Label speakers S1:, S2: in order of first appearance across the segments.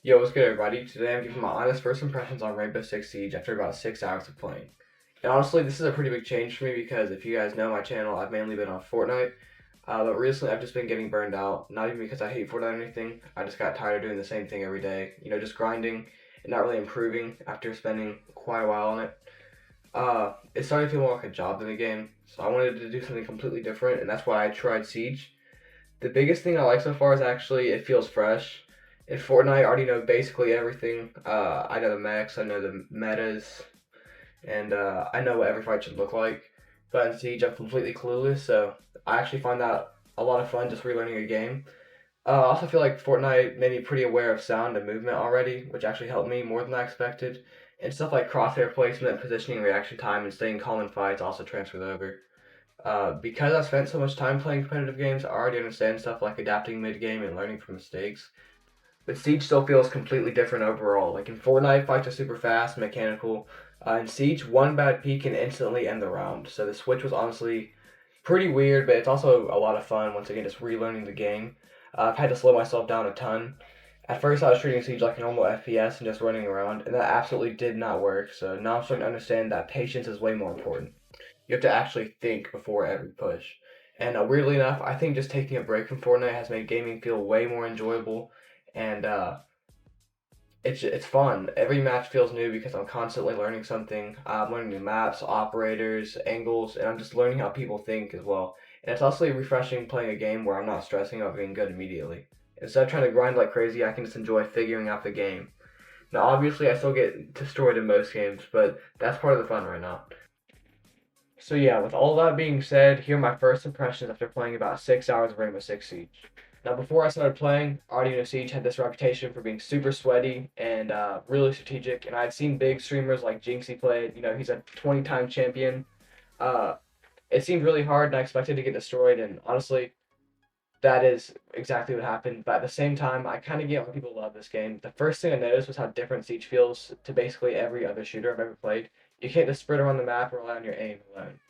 S1: Yo, what's good, everybody? Today I'm giving my honest first impressions on Rainbow Six Siege after about 6 hours of playing. And honestly, this is a pretty big change for me because if you guys know my channel, I've mainly been on Fortnite. But recently I've just been getting burned out. Not even because I hate Fortnite or anything. I just got tired of doing the same thing every day. You know, just grinding and not really improving after spending quite a while on it. It started to feel more like a job than a game. So I wanted to do something completely different, and that's why I tried Siege. The biggest thing I like so far is actually it feels fresh. In Fortnite, I already know basically everything. I know the mechs, I know the metas, and I know what every fight should look like. But in Siege, I'm completely clueless, so I actually find that a lot of fun just relearning a game. I also feel like Fortnite made me pretty aware of sound and movement already, which actually helped me more than I expected. And stuff like crosshair placement, positioning, reaction time, and staying calm in fights also transferred over. Because I spent so much time playing competitive games, I already understand stuff like adapting mid game and learning from mistakes. But Siege still feels completely different overall. Like in Fortnite, fights are super fast, mechanical. In Siege, one bad peek can instantly end the round. So the switch was honestly pretty weird, but it's also a lot of fun once again just relearning the game. I've had to slow myself down a ton. At first, I was treating Siege like a normal FPS and just running around, and that absolutely did not work. So now I'm starting to understand that patience is way more important. You have to actually think before every push. And weirdly enough, I think just taking a break from Fortnite has made gaming feel way more enjoyable, and it's fun. Every match feels new because I'm constantly learning something. I'm learning new maps, operators, angles, and I'm just learning how people think as well. And it's also refreshing playing a game where I'm not stressing about being good immediately. Instead of trying to grind like crazy, I can just enjoy figuring out the game. Now, obviously, I still get destroyed in most games, but that's part of the fun right now. So yeah, with all that being said, here are my first impressions after playing about 6 hours of Rainbow Six Siege. Now, before I started playing, Arduino Siege had this reputation for being super sweaty and really strategic, and I'd seen big streamers like Jinxie play it. You know, he's a 20-time champion. Uh, it seemed really hard, and I expected to get destroyed, and honestly, that is exactly what happened. But at the same time, I kind of get why people love this game. The first thing I noticed was how different Siege feels to basically every other shooter I've ever played. You can't just sprint around the map and rely on your aim alone.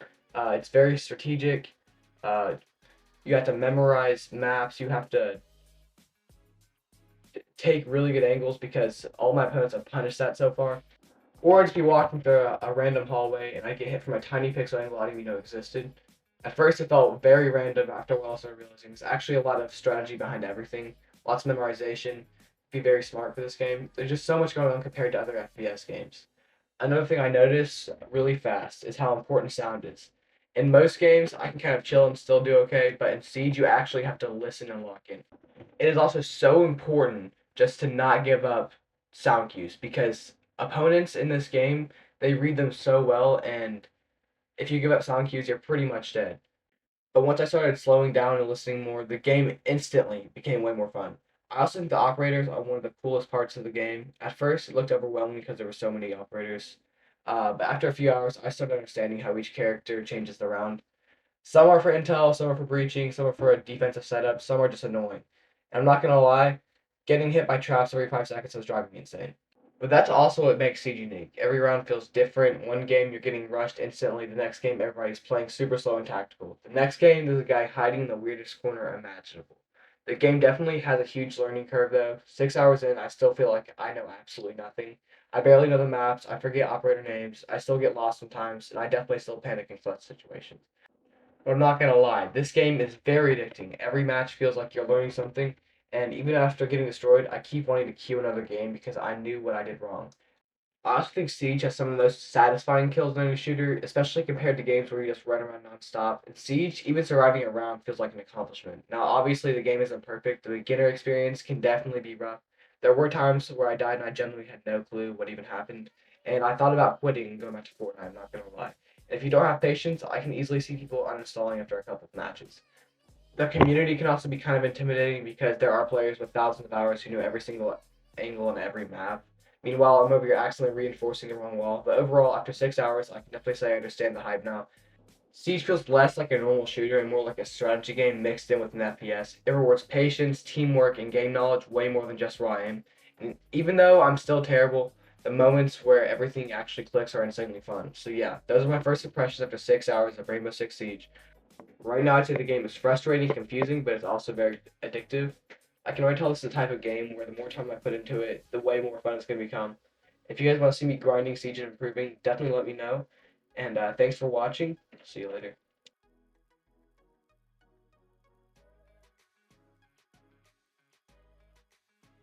S1: It's very strategic. Uh, you have to memorize maps. You have to take really good angles because all my opponents have punished that so far. Or I'd just be walking through a random hallway and I get hit from a tiny pixel angle I didn't even know existed. At first, it felt very random. After a while, I started realizing there's actually a lot of strategy behind everything, lots of memorization. Be very smart for this game. There's just so much going on compared to other FPS games. Another thing I notice really fast is how important sound is. In most games, I can kind of chill and still do okay, but in Siege, you actually have to listen and lock in. It is also so important just to not give up sound cues because opponents in this game, they read them so well, and if you give up sound cues, you're pretty much dead. But once I started slowing down and listening more, the game instantly became way more fun. I also think the operators are one of the coolest parts of the game. At first, it looked overwhelming because there were so many operators. But after a few hours, I started understanding how each character changes the round. Some are for intel, some are for breaching, some are for a defensive setup, some are just annoying. And I'm not gonna lie, getting hit by traps every 5 seconds was driving me insane. But that's also what makes Siege unique. Every round feels different. One game you're getting rushed instantly. The next game everybody's playing super slow and tactical. The next game there's a guy hiding in the weirdest corner imaginable. The game definitely has a huge learning curve though. 6 hours in, I still feel like I know absolutely nothing. I barely know the maps. I forget operator names. I still get lost sometimes, and I definitely still panic in clutch situations. But I'm not gonna lie, this game is very addicting. Every match feels like you're learning something, and even after getting destroyed, I keep wanting to queue another game because I knew what I did wrong. I also think Siege has some of the most satisfying kills in a shooter, especially compared to games where you just run around nonstop. In Siege, even surviving a round feels like an accomplishment. Now, obviously, the game isn't perfect. The beginner experience can definitely be rough. There were times where I died and I genuinely had no clue what even happened, and I thought about quitting and going back to Fortnite. I'm not gonna lie. And if you don't have patience, I can easily see people uninstalling after a couple of matches. The community can also be kind of intimidating because there are players with thousands of hours who know every single angle on every map. Meanwhile, I'm over here accidentally reinforcing the wrong wall. But overall, after 6 hours, I can definitely say I understand the hype now. Siege feels less like a normal shooter and more like a strategy game mixed in with an FPS. It rewards patience, teamwork, and game knowledge way more than just raw aim. And even though I'm still terrible, the moments where everything actually clicks are insanely fun. So yeah, those are my first impressions after 6 hours of Rainbow Six Siege. Right now, I'd say the game is frustrating, confusing, but it's also very addictive. I can already tell this is the type of game where the more time I put into it, the way more fun it's going to become. If you guys want to see me grinding Siege and improving, definitely let me know. And thanks for watching. See you later.